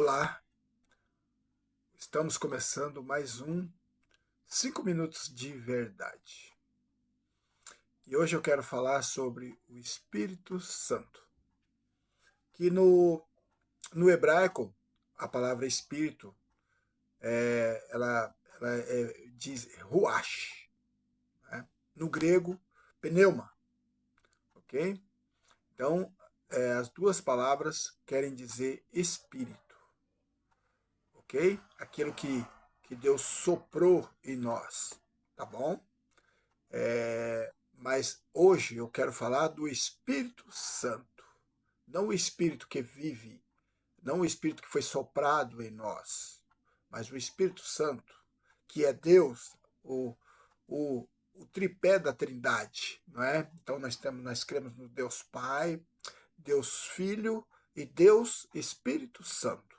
Olá, estamos começando mais um 5 minutos de verdade. E hoje eu quero falar sobre o Espírito Santo. Que no hebraico, a palavra Espírito, ela diz Ruach, né? No grego, pneuma, ok? Então, as duas palavras querem dizer Espírito, ok? Aquilo que Deus soprou em nós, tá bom? Mas hoje eu quero falar do Espírito Santo, não o Espírito que vive, não o Espírito que foi soprado em nós, mas o Espírito Santo, que é Deus, o tripé da Trindade, não é? Então nós cremos no Deus Pai, Deus Filho e Deus Espírito Santo.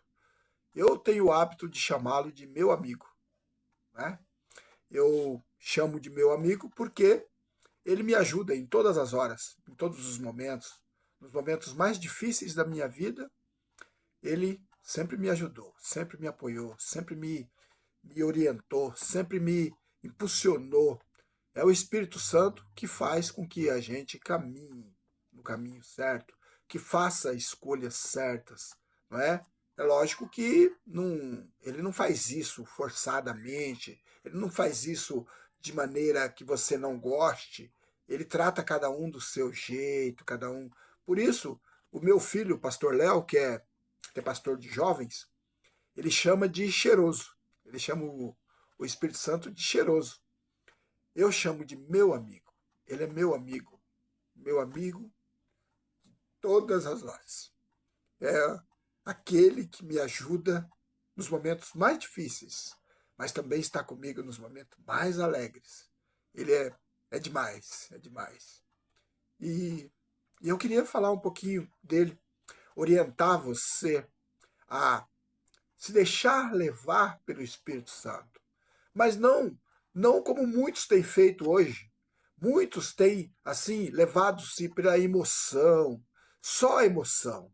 Eu tenho o hábito de chamá-lo de meu amigo, né? Eu chamo de meu amigo porque ele me ajuda em todas as horas, em todos os momentos. Nos momentos mais difíceis da minha vida, ele sempre me ajudou, sempre me apoiou, sempre me orientou, sempre me impulsionou. É o Espírito Santo que faz com que a gente caminhe no caminho certo, que faça escolhas certas, não é? É lógico que ele não faz isso forçadamente, ele não faz isso de maneira que você não goste, ele trata cada um do seu jeito, cada um. Por isso, o meu filho, o pastor Léo, que é pastor de jovens, ele chama de cheiroso. Ele chama o Espírito Santo de cheiroso. Eu chamo de meu amigo. Ele é meu amigo todas as horas. É aquele que me ajuda nos momentos mais difíceis, mas também está comigo nos momentos mais alegres. Ele é demais, é demais. E eu queria falar um pouquinho dele, orientar você a se deixar levar pelo Espírito Santo. Mas não como muitos têm feito hoje. Muitos têm, assim, levado-se pela emoção, só a emoção,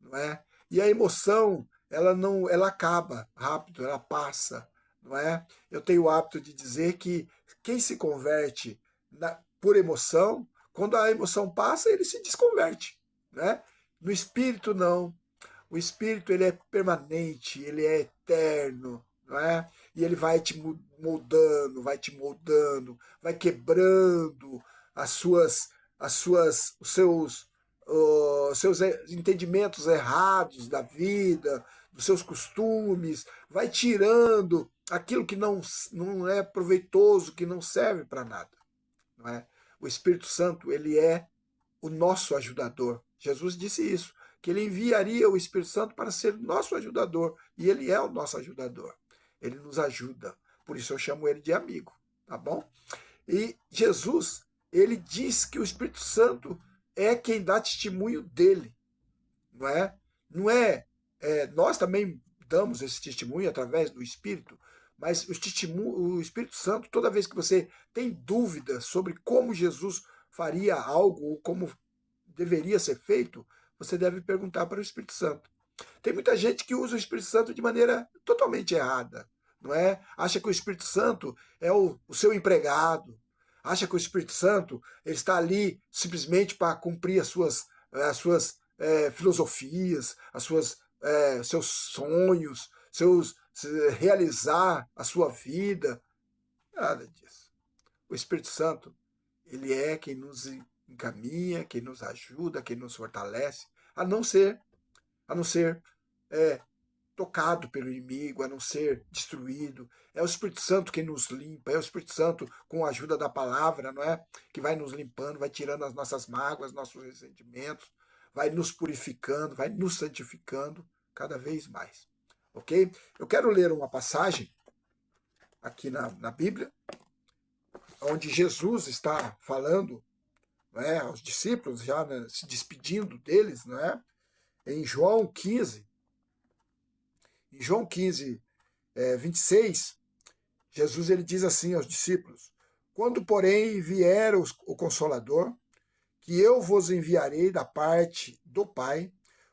não é? E a emoção, ela acaba rápido, ela passa, não é? Eu tenho o hábito de dizer que quem se converte por emoção, quando a emoção passa, ele se desconverte, né? No espírito não. O espírito ele é permanente, ele é eterno, não é? E ele vai te moldando, vai quebrando os seus entendimentos errados da vida, dos seus costumes, vai tirando aquilo que não é proveitoso, que não serve para nada, não é? O Espírito Santo, ele é o nosso ajudador. Jesus disse isso, que ele enviaria o Espírito Santo para ser nosso ajudador, e ele é o nosso ajudador. Ele nos ajuda. Por isso eu chamo ele de amigo, tá bom? E Jesus, ele diz que o Espírito Santo é quem dá testemunho dele, não é? Não é, nós também damos esse testemunho através do Espírito, mas o Espírito Santo, toda vez que você tem dúvida sobre como Jesus faria algo ou como deveria ser feito, você deve perguntar para o Espírito Santo. Tem muita gente que usa o Espírito Santo de maneira totalmente errada, não é? Acha que o Espírito Santo é o seu empregado, acha que o Espírito Santo ele está ali simplesmente para cumprir as suas filosofias, seus sonhos, realizar a sua vida. Nada disso. O Espírito Santo, ele é quem nos encaminha, quem nos ajuda, quem nos fortalece, a não ser é, tocado pelo inimigo, a não ser destruído. É o Espírito Santo quem nos limpa, é o Espírito Santo, com a ajuda da palavra, não é? Que vai nos limpando, vai tirando as nossas mágoas, nossos ressentimentos, vai nos purificando, vai nos santificando cada vez mais. Ok? Eu quero ler uma passagem aqui na Bíblia, onde Jesus está falando, não é, aos discípulos, já, né, se despedindo deles, não é? Em João 15, 26, Jesus ele diz assim aos discípulos: quando, porém, vier o Consolador, que eu vos enviarei da parte do Pai,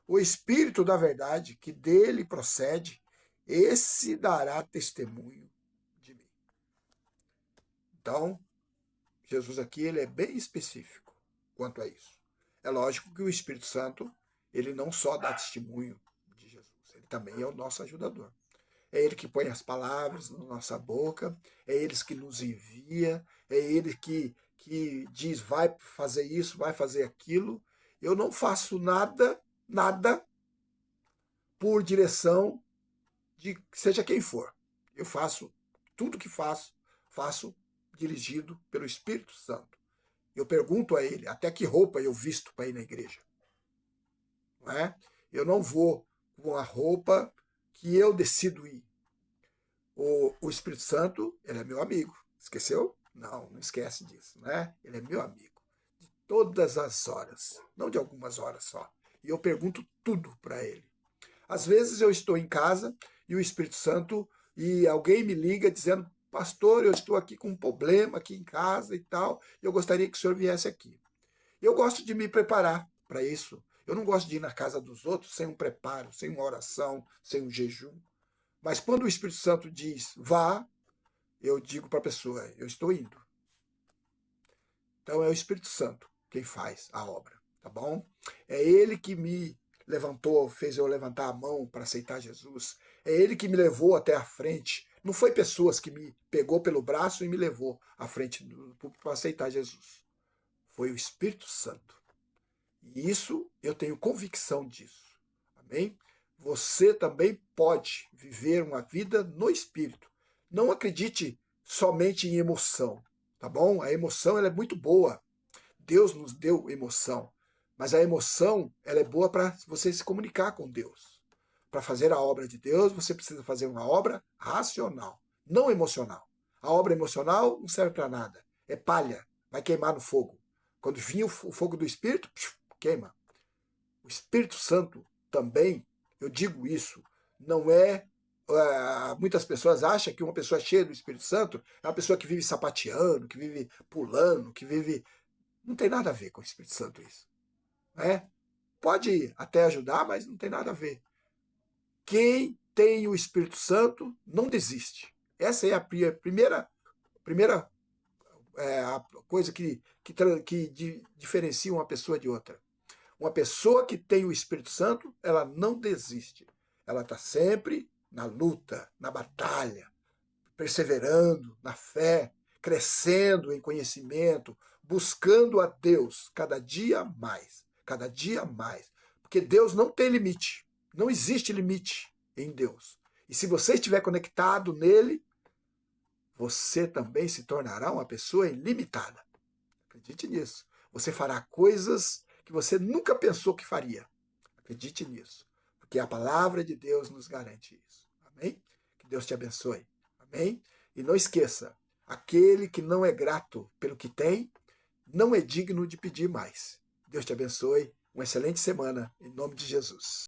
O Espírito da verdade, que dele procede, esse dará testemunho de mim. Então, Jesus aqui ele é bem específico quanto a isso. É lógico que o Espírito Santo, ele não só dá testemunho de Jesus, ele também é o nosso ajudador. É ele que põe as palavras na nossa boca, é ele que nos envia, é ele que diz vai fazer isso, vai fazer aquilo. Eu não faço nada por direção de seja quem for. Eu faço tudo que faço dirigido pelo Espírito Santo. Eu pergunto a ele até que roupa eu visto para ir na igreja. Não é? Eu não vou com a roupa que eu decido ir. O Espírito Santo, ele é meu amigo. Esqueceu? Não, não esquece disso, né? Ele é meu amigo. De todas as horas, não de algumas horas só. E eu pergunto tudo para ele. Às vezes eu estou em casa e o Espírito Santo, e alguém me liga dizendo, pastor, eu estou aqui com um problema aqui em casa e tal, e eu gostaria que o senhor viesse aqui. Eu gosto de me preparar para isso. Eu não gosto de ir na casa dos outros sem um preparo, sem uma oração, sem um jejum. Mas quando o Espírito Santo diz, vá, eu digo para a pessoa, eu estou indo. Então é o Espírito Santo quem faz a obra, tá bom? É ele que me levantou, fez eu levantar a mão para aceitar Jesus. É ele que me levou até a frente. Não foi pessoas que me pegou pelo braço e me levou à frente do público para aceitar Jesus. Foi o Espírito Santo. E isso eu tenho convicção disso. Amém? Você também pode viver uma vida no Espírito. Não acredite somente em emoção, tá bom? A emoção ela é muito boa. Deus nos deu emoção. Mas a emoção ela é boa para você se comunicar com Deus. Para fazer a obra de Deus, você precisa fazer uma obra racional, não emocional. A obra emocional não serve para nada. É palha, vai queimar no fogo. Quando vir o fogo do Espírito, queima. O Espírito Santo também, eu digo isso, não é. Muitas pessoas acham que uma pessoa cheia do Espírito Santo é uma pessoa que vive sapateando, que vive pulando, que vive. Não tem nada a ver com o Espírito Santo isso. Né? Pode até ajudar, mas não tem nada a ver. Quem tem o Espírito Santo não desiste. Essa é a primeira a coisa que diferencia uma pessoa de outra. Uma pessoa que tem o Espírito Santo, ela não desiste. Ela está sempre na luta, na batalha, perseverando na fé, crescendo em conhecimento, buscando a Deus cada dia mais, cada dia mais. Porque Deus não tem limite, não existe limite em Deus. E se você estiver conectado nele, você também se tornará uma pessoa ilimitada. Acredite nisso. Você fará coisas que você nunca pensou que faria. Acredite nisso. Porque a palavra de Deus nos garante isso. Amém? Que Deus te abençoe. Amém? E não esqueça, aquele que não é grato pelo que tem, não é digno de pedir mais. Deus te abençoe. Uma excelente semana, em nome de Jesus.